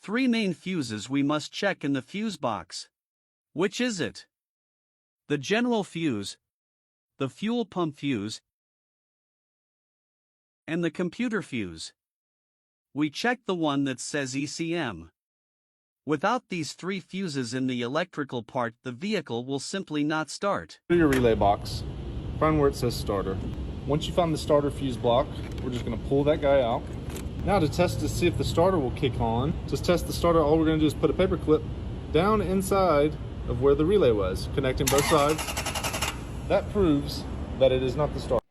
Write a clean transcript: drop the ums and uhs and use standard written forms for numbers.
Three main fuses we must check in the fuse box. Which is it? The general fuse, the fuel pump fuse, and the computer fuse. We check the one that says ECM. Without these three fuses in the electrical part, the vehicle will simply not start. Go to your relay box, find where it says starter. Once you find the starter fuse block, we're just going to pull that guy out. Now to test to see if the starter will kick on, to test the starter, all we're going to do is put a paper clip down inside of where the relay was, connecting both sides. That proves that it is not the starter.